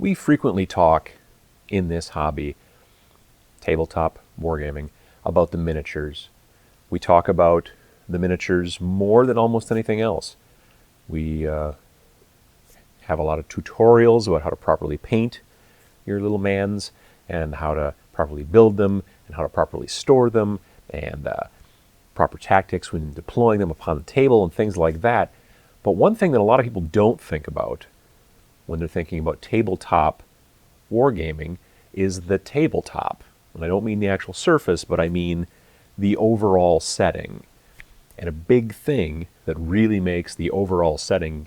We frequently talk in this hobby, tabletop wargaming, about the miniatures. We talk about the miniatures more than almost anything else. We have a lot of tutorials about how to properly paint your little mans and how to properly build them and how to properly store them and proper tactics when deploying them upon the table and things like that. But one thing that a lot of people don't think about when they're thinking about tabletop wargaming is the tabletop. And I don't mean the actual surface, but I mean the overall setting. And a big thing that really makes the overall setting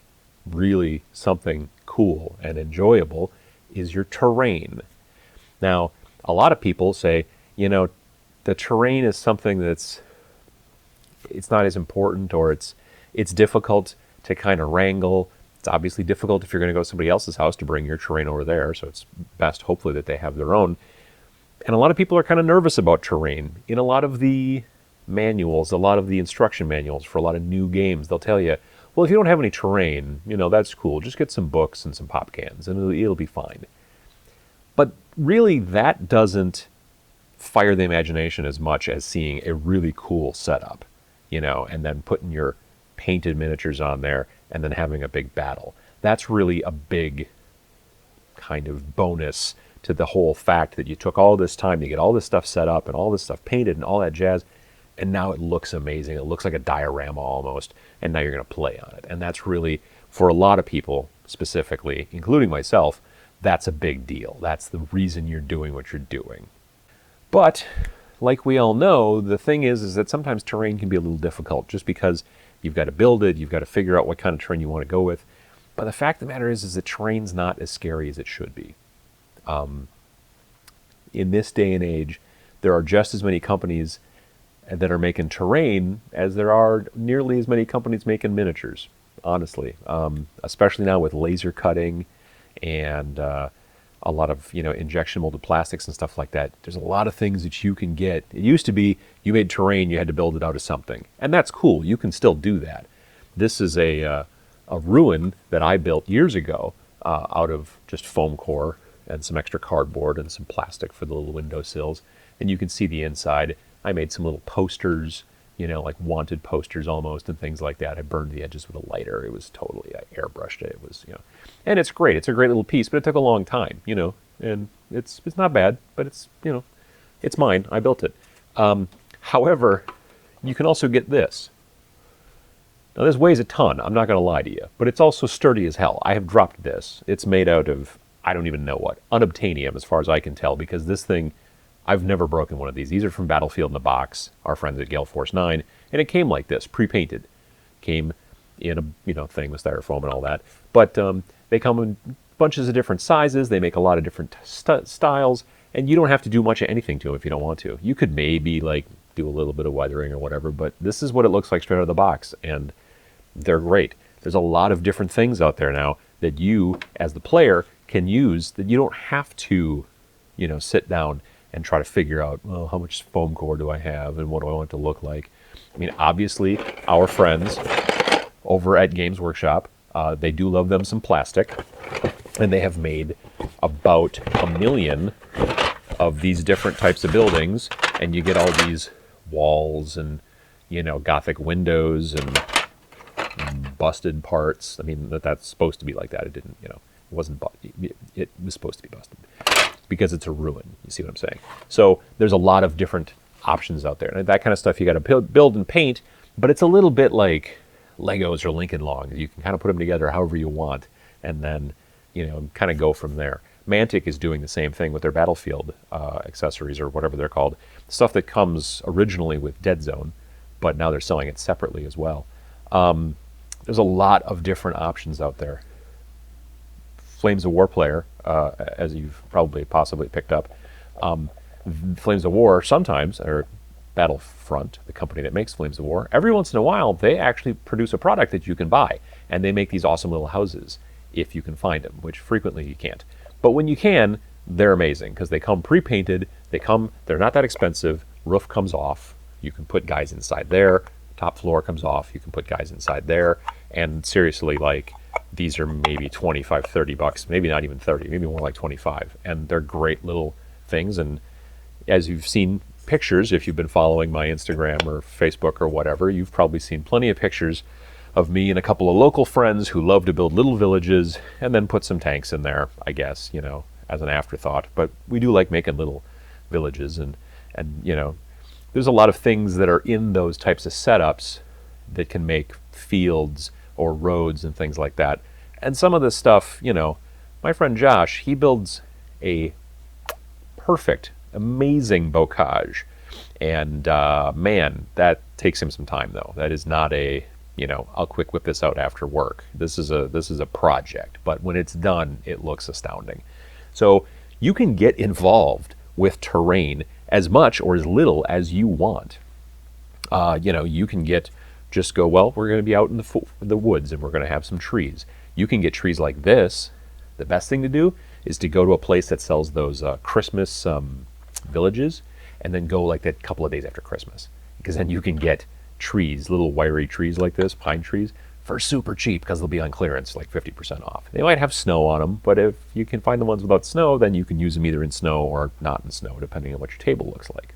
really something cool and enjoyable is your terrain. Now, a lot of people say, the terrain is something it's not as important, or it's difficult to kind of wrangle. It's obviously difficult if you're going to go to somebody else's house to bring your terrain over there, so it's best, hopefully, that they have their own. And a lot of people are kind of nervous about terrain. In a lot of the manuals, a lot of the instruction manuals for a lot of new games, they'll tell you, well, if you don't have any terrain, that's cool. Just get some books and some pop cans, and it'll be fine. But really, that doesn't fire the imagination as much as seeing a really cool setup, and then putting your painted miniatures on there and then having a big battle. That's really a big kind of bonus to the whole fact that you took all this time to get all this stuff set up and all this stuff painted and all that jazz, and now it looks amazing. It looks like a diorama almost, and now you're going to play on it. And that's really, for a lot of people specifically, including myself, that's a big deal. That's the reason you're doing what you're doing. But like we all know, the thing is that sometimes terrain can be a little difficult just because you've got to build it, you've got to figure out what kind of terrain you want to go with. But the fact of the matter is that terrain's not as scary as it should be. In this day and age, there are just as many companies that are making terrain as there are nearly as many companies making miniatures, honestly. Especially now with laser cutting and a lot of injection molded plastics and stuff like that. There's a lot of things that you can get. It used to be you made terrain, you had to build it out of something, and that's cool. You can still do that. This is a ruin that I built years ago out of just foam core and some extra cardboard and some plastic for the little windowsills, and you can see the inside. I made some little posters, like wanted posters almost, and things like that. I burned the edges with a lighter. It was totally, I airbrushed it. It was, and it's great. It's a great little piece, but it took a long time, and it's not bad, but it's, it's mine. I built it. However, you can also get this. Now, this weighs a ton. I'm not going to lie to you, but it's also sturdy as hell. I have dropped this. It's made out of, I don't even know what, unobtainium as far as I can tell, because this thing, I've never broken one of these. These are from Battlefield in the Box, our friends at Gale Force 9, and it came like this, pre-painted. Came in a thing with styrofoam and all that. But they come in bunches of different sizes. They make a lot of different styles, and you don't have to do much of anything to them if you don't want to. You could maybe do a little bit of weathering or whatever, but this is what it looks like straight out of the box, and they're great. There's a lot of different things out there now that you, as the player, can use that you don't have to, sit down and try to figure out, well, how much foam core do I have and what do I want it to look like? I mean, obviously, our friends over at Games Workshop, they do love them some plastic, and they have made about 1 million of these different types of buildings, and you get all these walls and, Gothic windows and busted parts. I mean, that's supposed to be like that. It didn't, it wasn't, it was supposed to be busted because it's a ruin. You see what I'm saying? So there's a lot of different options out there. And that kind of stuff you got to build and paint, but it's a little bit like Legos or Lincoln Logs. You can kind of put them together however you want and then, kind of go from there. Mantic is doing the same thing with their Battlefield accessories or whatever they're called. Stuff that comes originally with Dead Zone, but now they're selling it separately as well. There's a lot of different options out there. Flames of War player, as you've probably possibly picked up. Flames of War sometimes, or Battlefront, the company that makes Flames of War, every once in a while they actually produce a product that you can buy, and they make these awesome little houses if you can find them, which frequently you can't. But when you can, they're amazing because they come pre-painted. They're not that expensive. Roof comes off. You can put guys inside there. Top floor comes off. You can put guys inside there. And seriously, these are maybe 25, 30 bucks, maybe not even 30, maybe more like 25. And they're great little things. And as you've seen pictures, if you've been following my Instagram or Facebook or whatever, you've probably seen plenty of pictures of me and a couple of local friends who love to build little villages and then put some tanks in there, I guess, you know, as an afterthought. But we do like making little villages, and you know, there's a lot of things that are in those types of setups that can make fields or roads and things like that. And some of this stuff, you know, my friend Josh, he builds a perfect, amazing bocage. And man, that takes him some time though. That is not a, you know, I'll quick whip this out after work. This is a project, but when it's done, it looks astounding. So you can get involved with terrain as much or as little as you want. You know, you can just go, well, we're going to be out in the woods and we're going to have some trees. You can get trees like this. The best thing to do is to go to a place that sells those Christmas villages, and then go like that a couple of days after Christmas, because then you can get trees, little wiry trees like this, pine trees, for super cheap because they'll be on clearance, like 50% off. They might have snow on them, but if you can find the ones without snow, then you can use them either in snow or not in snow, depending on what your table looks like.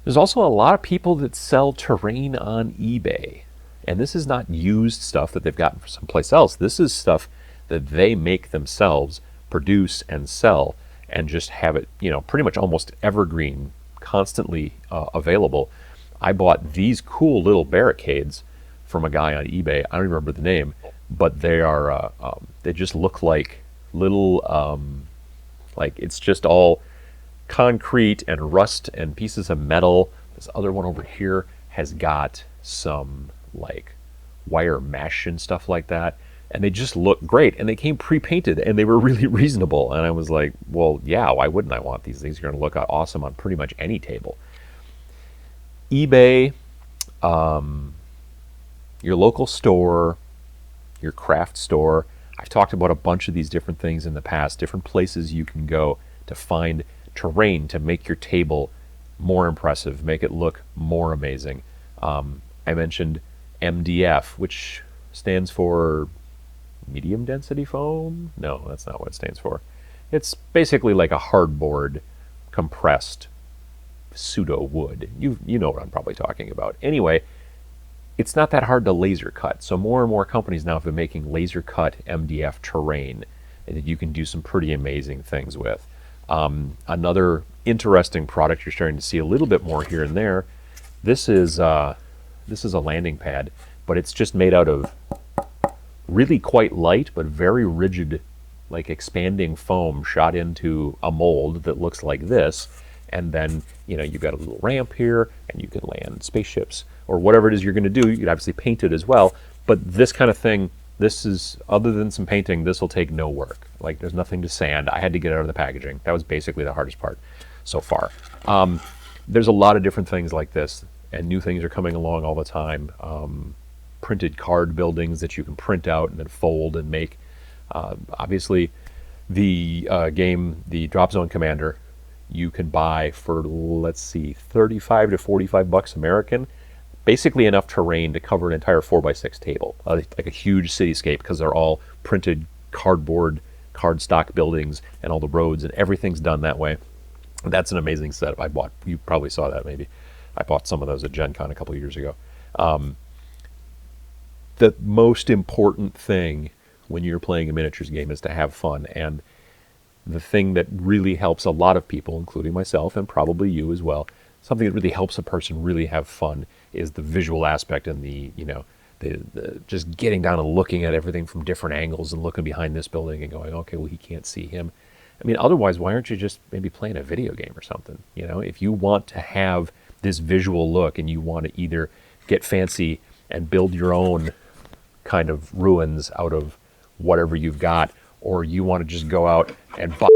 There's also a lot of people that sell terrain on eBay. And this is not used stuff that they've gotten from someplace else. This is stuff that they make themselves, produce and sell, and just have it, you know, pretty much almost evergreen, constantly available. I bought these cool little barricades from a guy on eBay. I don't remember the name, but they are, they just look like little, like it's just all concrete and rust and pieces of metal. This other one over here has got some like wire mesh and stuff like that, and they just look great, and they came pre-painted and they were really reasonable. And I was like, well, yeah, why wouldn't I want these things? Are going to look awesome on pretty much any table. eBay, your local store, your craft store. I've talked about a bunch of these different things in the past, different places you can go to find terrain to make your table more impressive, make it look more amazing. I mentioned MDF, which stands for medium density foam. No, that's not what it stands for. It's basically like a hardboard compressed pseudo wood. You know what I'm probably talking about. Anyway, it's not that hard to laser cut. So more and more companies now have been making laser cut MDF terrain that you can do some pretty amazing things with. Another interesting product you're starting to see a little bit more here and there. This is a landing pad, but it's just made out of really quite light but very rigid, like expanding foam shot into a mold that looks like this. And then, you know, you've got a little ramp here, and you can land spaceships or whatever it is you're going to do. You could obviously paint it as well, but this kind of thing, this is, other than some painting, this will take no work. Like, there's nothing to sand. I had to get it out of the packaging. That was basically the hardest part so far. There's a lot of different things like this, and new things are coming along all the time. Printed card buildings that you can print out and then fold and make. Obviously, the game, the Drop Zone Commander, you can buy for, let's see, 35 to 45 bucks American. Basically enough terrain to cover an entire 4x6 table, like a huge cityscape, because they're all printed cardboard, cardstock buildings, and all the roads and everything's done that way. That's an amazing setup. I bought, you probably saw that maybe. I bought some of those at Gen Con a couple of years ago. The most important thing when you're playing a miniatures game is to have fun, and the thing that really helps a lot of people, including myself and probably you as well, something that really helps a person really have fun is the visual aspect and the, you know, the just getting down and looking at everything from different angles and looking behind this building and going, okay, well, he can't see him. I mean, otherwise, why aren't you just maybe playing a video game or something? You know, if you want to have this visual look and you want to either get fancy and build your own kind of ruins out of whatever you've got, or you want to just go out and buy